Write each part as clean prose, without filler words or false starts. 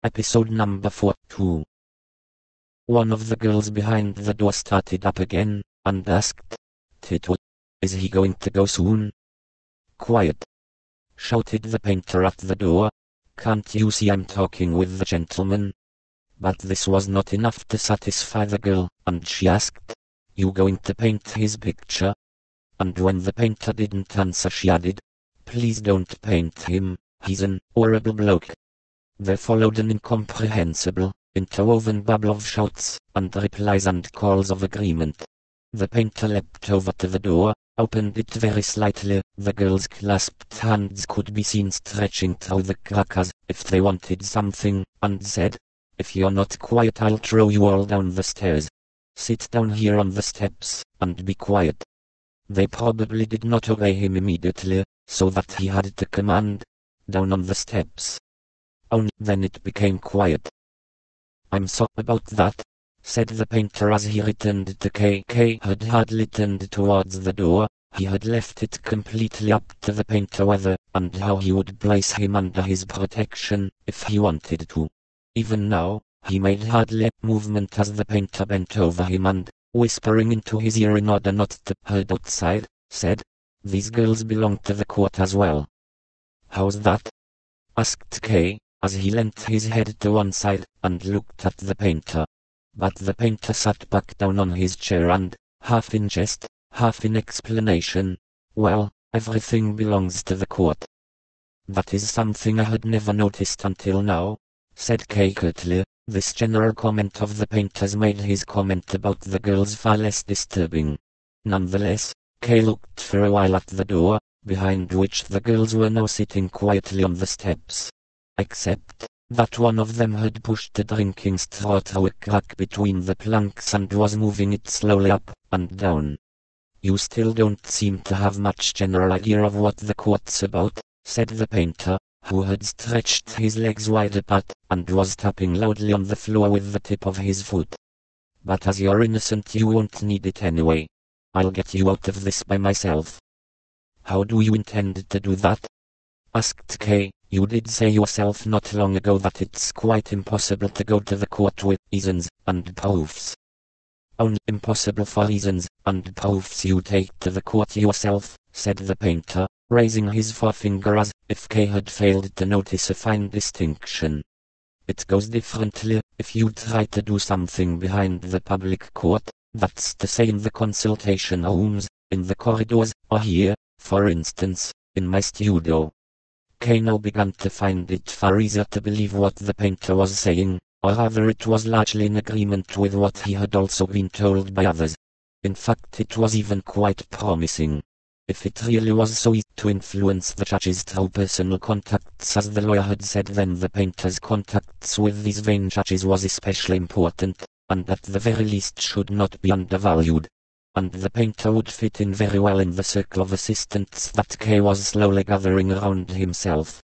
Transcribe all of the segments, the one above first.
Episode number 42. One of the girls behind the door started up again, and asked, "Tito, is he going to go soon?" "Quiet!" shouted the painter at the door. "Can't you see I'm talking with the gentleman?" But this was not enough to satisfy the girl, and she asked, "You going to paint his picture?" And when the painter didn't answer, she added, "Please don't paint him, he's an horrible bloke." There followed an incomprehensible, interwoven babble of shouts, and replies and calls of agreement. The painter leapt over to the door, opened it very slightly. The girl's clasped hands could be seen stretching through the crack as if they wanted something, and said, "If you're not quiet, I'll throw you all down the stairs. Sit down here on the steps, and be quiet." They probably did not obey him immediately, so that he had to command, "Down on the steps." Only then it became quiet. "I'm sorry about that," said the painter as he returned to KK had hardly turned towards the door. He had left it completely up to the painter whether and how he would place him under his protection, if he wanted to. Even now, he made hardly a movement as the painter bent over him and, whispering into his ear in order not to be heard outside, said, "These girls belong to the court as well." "How's that?" asked K, as he leant his head to one side, and looked at the painter. But the painter sat back down on his chair and, half in jest, half in explanation, "Well, everything belongs to the court." "That is something I had never noticed until now," said Kay curtly. This general comment of the painter's made his comment about the girls far less disturbing. Nonetheless, Kay looked for a while at the door, behind which the girls were now sitting quietly on the steps. Except that one of them had pushed a drinking straw through a crack between the planks and was moving it slowly up and down. "You still don't seem to have much general idea of what the court's about," said the painter, who had stretched his legs wide apart, and was tapping loudly on the floor with the tip of his foot. "But as you're innocent, you won't need it anyway. I'll get you out of this by myself." "How do you intend to do that?" asked Kay. "You did say yourself not long ago that it's quite impossible to go to the court with reasons and proofs." "Only impossible for reasons and proofs you take to the court yourself," said the painter, raising his forefinger as if Kay had failed to notice a fine distinction. "It goes differently if you try to do something behind the public court, that's to say in the consultation rooms, in the corridors, or here, for instance, in my studio." Kay now began to find it far easier to believe what the painter was saying, or rather it was largely in agreement with what he had also been told by others. In fact, it was even quite promising. If it really was so easy to influence the judges through personal contacts as the lawyer had said, then the painter's contacts with these vain judges was especially important, and at the very least should not be undervalued. And the painter would fit in very well in the circle of assistants that Kay was slowly gathering around himself.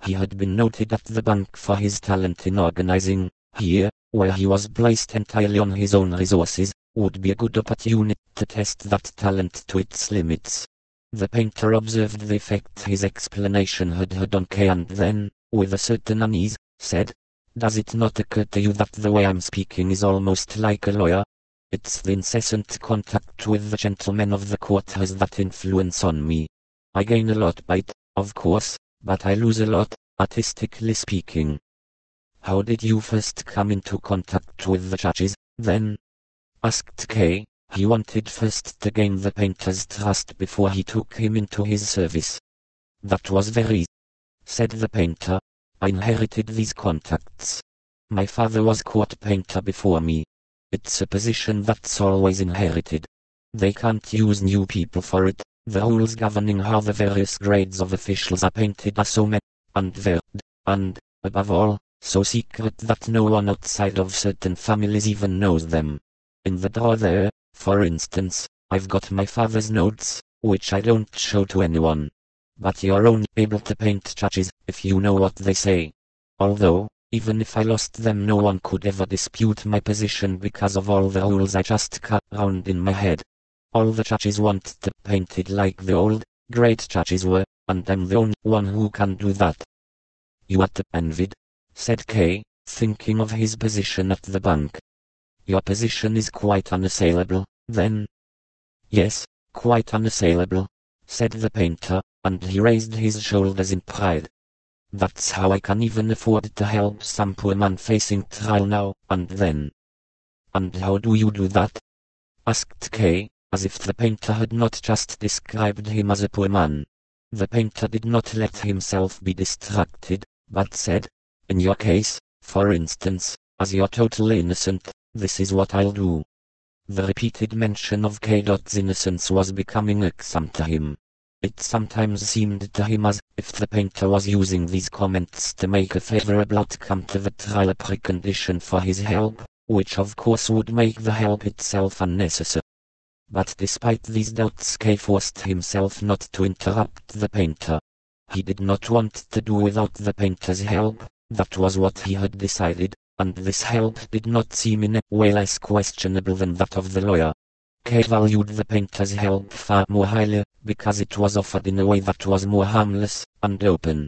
He had been noted at the bank for his talent in organizing. Here, where he was placed entirely on his own resources, would be a good opportunity to test that talent to its limits. The painter observed the effect his explanation had had on Kay and then, with a certain unease, said, "Does it not occur to you that the way I'm speaking is almost like a lawyer? It's the incessant contact with the gentlemen of the court has that influence on me. I gain a lot by it, of course, but I lose a lot, artistically speaking." "How did you first come into contact with the judges, then?" asked Kay. He wanted first to gain the painter's trust before he took him into his service. "That was very easy," said the painter. "I inherited these contacts. My father was court painter before me. It's a position that's always inherited. They can't use new people for it. The rules governing how the various grades of officials are painted are so many, and varied, and, above all, so secret that no one outside of certain families even knows them. In the drawer there, for instance, I've got my father's notes, which I don't show to anyone. But you're only able to paint judges if you know what they say. Although, even if I lost them, no one could ever dispute my position because of all the rules I just cut round in my head. All the judges want to be painted like the old, great judges were, and I'm the only one who can do that." "You are to be envied," said Kay, thinking of his position at the bank. Your position is quite unassailable, then? Yes, quite unassailable, said the painter, and he raised his shoulders in pride. That's how I can even afford to help some poor man facing trial now, and then. And how do you do that? Asked Kay, as if the painter had not just described him as a poor man. The painter did not let himself be distracted, but said, in your case, for instance, as you're totally innocent, this is what I'll do. The repeated mention of K.'s innocence was becoming irksome to him. It sometimes seemed to him as if the painter was using these comments to make a favorable outcome to the trial a precondition for his help, which of course would make the help itself unnecessary. But despite these doubts, Kay forced himself not to interrupt the painter. He did not want to do without the painter's help, that was what he had decided, and this help did not seem in a way less questionable than that of the lawyer. Kay valued the painter's help far more highly, because it was offered in a way that was more harmless and open.